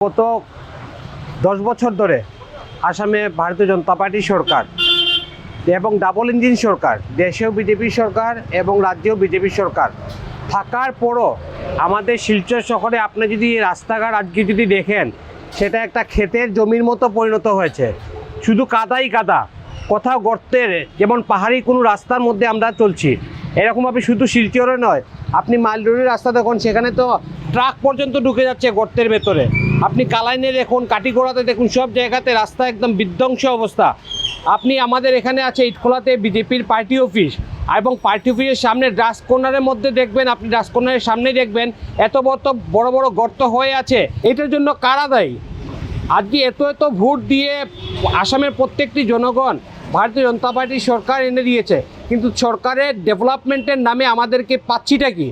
গত 10 বছর ধরে আসামে ভারতীয় জনতা পার্টি সরকার এবং ডাবল ইঞ্জিন সরকার, দেশেও বিজেপি সরকার এবং রাজ্যেও বিজেপি সরকার থাকার পরও আমাদের শিলচর শহরে আপনি যদি রাস্তাঘাট আজকে যদি দেখেন, সেটা একটা ক্ষেতের জমির মতো পরিণত হয়েছে। শুধু কাদাই কাদা, কোথাও গর্তের, যেমন পাহাড়ি কোনো রাস্তার মধ্যে আমরা চলছি। এরকমভাবে শুধু শিলচরে নয়, আপনি মাইলডুরির রাস্তা দেখুন, সেখানে তো ট্রাক পর্যন্ত ঢুকে যাচ্ছে গর্তের ভেতরে। আপনি কালাইনে দেখুন, কাটিগোড়াতে দেখুন, সব জায়গাতে রাস্তা একদম বিধ্বংসী অবস্থা। আপনি আমাদের এখানে আছে ইটখোলাতে বিজেপির পার্টি অফিস, এবং পার্টি অফিসের সামনে ডাস্ট কর্নারের মধ্যে দেখবেন, আপনি ডাস্ট কর্নারের সামনে দেখবেন এত বড় বড় গর্ত হয়ে আছে। এটার জন্য কারা দায়ী? আজকে এত ভোট দিয়ে আসামের প্রত্যেকটি জনগণ ভারতীয় জনতা পার্টির সরকার এনে দিয়েছে, কিন্তু সরকারের ডেভেলপমেন্টের নামে আমাদেরকে পাচ্ছিটা কি?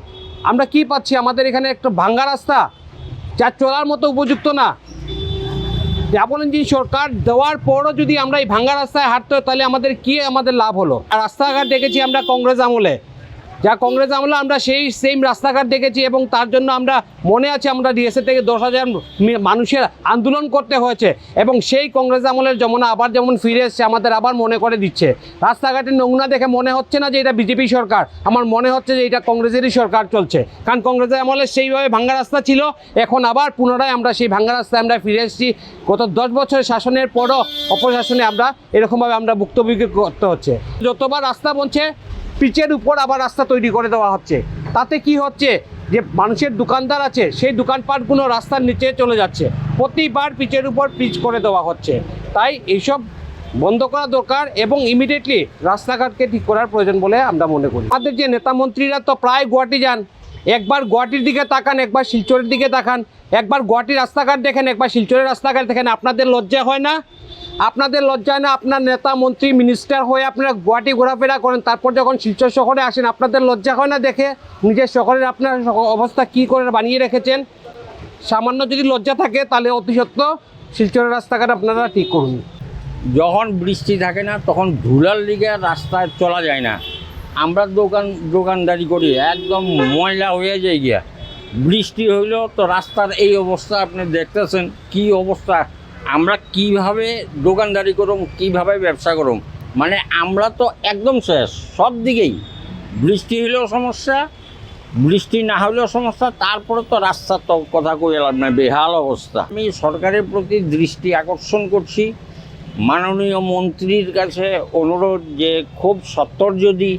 আমরা কি পাচ্ছি? আমাদের এখানে একটা ভাঙ্গা রাস্তা, যা চলার মতো উপযুক্ত না। ডাবল ইঞ্জিন সরকার দেওয়ার পরও যদি আমরা এই ভাঙ্গা রাস্তায় হাঁটতে হয়, তাহলে আমাদের লাভ হলো? আর রাস্তাঘাট দেখেছি আমরা কংগ্রেস আমলে, কংগ্রেস আমলে আমরা সেই সেম রাস্তাঘাট দেখেছি, এবং তার জন্য আমরা মনে আছে আমরা ডিএসএ থেকে 10,000 মানুষের আন্দোলন করতে হয়েছে, এবং সেই কংগ্রেস আমলের যমুনা আবার যেমন ফিরে এসছে, আমাদের আবার মনে করে দিচ্ছে। রাস্তাঘাটের নমুনা দেখে মনে হচ্ছে না যে এটা বিজেপি সরকার, আমার মনে হচ্ছে যে এটা কংগ্রেসেরই সরকার চলছে। কারণ কংগ্রেসের আমলে সেইভাবে ভাঙ্গা রাস্তা ছিল, এখন আবার পুনরায় আমরা সেই ভাঙ্গা রাস্তায় আমরা ফিরে এসেছি। গত 10 বছরের শাসনের পরও অপশাসনে আমরা এরকমভাবে আমরা ভুক্তভোগী করতে হচ্ছে। যতবার রাস্তা বনছে, পিচের উপর আবার রাস্তা তৈরি করে দেওয়া হচ্ছে। তাতে কি হচ্ছে, যে মানুষের দোকানদার আছে, সেই দোকানপাটগুলো রাস্তার নিচে চলে যাচ্ছে। প্রতিবার পিচের উপর পিচ করে দেওয়া হচ্ছে। তাই এইসব বন্ধ করা দরকার, এবং ইমিডিয়েটলি রাস্তাঘাটকে ঠিক করার প্রয়োজন বলে আমরা মনে করি। আমাদের যে নেতা মন্ত্রীরা তো প্রায় গুয়াহাটি যান, একবার গুয়াহাটির দিকে তাকান, একবার শিলচরের দিকে তাকান, একবার গুয়াহাটির রাস্তাঘাট দেখেন, একবার শিলচরের রাস্তাঘাট দেখেন। আপনাদের লজ্জা হয় না? আপনাদের লজ্জা হয় না? আপনার নেতা মন্ত্রী মিনিস্টার হয়ে আপনারা গুয়াহাটি ঘোরাফেরা করেন, তারপর যখন শিলচর শহরে আসেন, আপনাদের লজ্জা হয় না দেখে নিজের শহরের আপনার অবস্থা কী করে বানিয়ে রেখেছেন? সামান্য যদি লজ্জা থাকে, তাহলে অতি সত্য শিলচরের রাস্তাঘাট আপনারা ঠিক করুন। যখন বৃষ্টি থাকে না, তখন ধুলার লিগে রাস্তায় চলা যায় না। আমরা দোকানদারি করি, একদম ময়লা হয়ে যায় গিয়া। বৃষ্টি হইলেও তো রাস্তার এই অবস্থা আপনি দেখতেছেন, কি অবস্থা। আমরা কিভাবে দোকানদারি করুম, কিভাবে ব্যবসা করুম, মানে আমরা তো একদম শেষ সব দিকেই। বৃষ্টি হইলেও সমস্যা, বৃষ্টি না হলেও সমস্যা, তারপরে তো রাস্তার তো কথা কই এলাম না, বেহাল অবস্থা। আমি সরকারের প্রতি দৃষ্টি আকর্ষণ করছি, মাননীয় মন্ত্রীর কাছে অনুরোধ যে খুব সত্বর যদি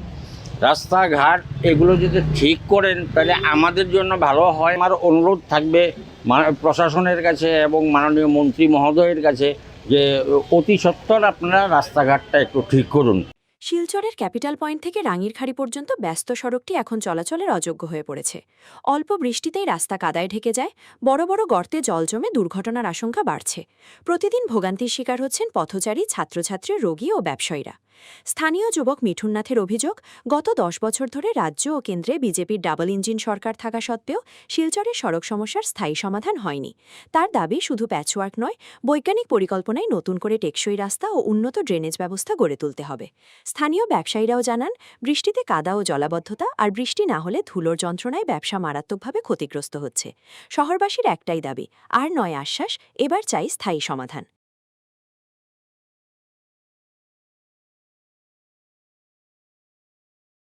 রাস্তাঘাট এগুলো যদি ঠিক করেন, তাহলে আমাদের জন্য ভালো হয়। আমার অনুরোধ থাকবে প্রশাসনের কাছে এবং মাননীয় মন্ত্রী মহোদয়ের কাছে যে অতি সত্বর আপনারা রাস্তাঘাটটা একটু ঠিক করুন। শিলচরের ক্যাপিটাল পয়েন্ট থেকে রাঙ্গিরখাড়ি পর্যন্ত ব্যস্ত সড়কটি এখন চলাচলের অযোগ্য হয়ে পড়েছে। অল্প বৃষ্টিতেই রাস্তা কাদায় ঢেকে যায়, বড় বড় গর্তে জল জমে দুর্ঘটনার আশঙ্কা বাড়ছে। প্রতিদিন ভোগান্তির শিকার হচ্ছেন পথচারী, ছাত্রছাত্রী, রোগী ও ব্যবসায়ীরা। স্থানীয় যুবক মিঠুন নাথের অভিযোগ, গত 10 বছর ধরে রাজ্য ও কেন্দ্রে বিজেপির ডাবল ইঞ্জিন সরকার থাকা সত্ত্বেও শিলচরের সড়ক সমস্যার স্থায়ী সমাধান হয়নি। তার দাবি, শুধু প্যাচওয়ার্ক নয়, বৈজ্ঞানিক পরিকল্পনায় নতুন করে টেকসই রাস্তা ও উন্নত ড্রেনেজ ব্যবস্থা গড়ে তুলতে হবে। স্থানীয় ব্যবসায়ীরাও জানান, বৃষ্টিতে কাদা ও জলাবদ্ধতা আর বৃষ্টি না হলে ধুলোর যন্ত্রণায় ব্যবসা মারাত্মকভাবে ক্ষতিগ্রস্ত হচ্ছে। শহরবাসীর একটাই দাবি, আর নয় আশ্বাস, এবার চাই স্থায়ী সমাধান।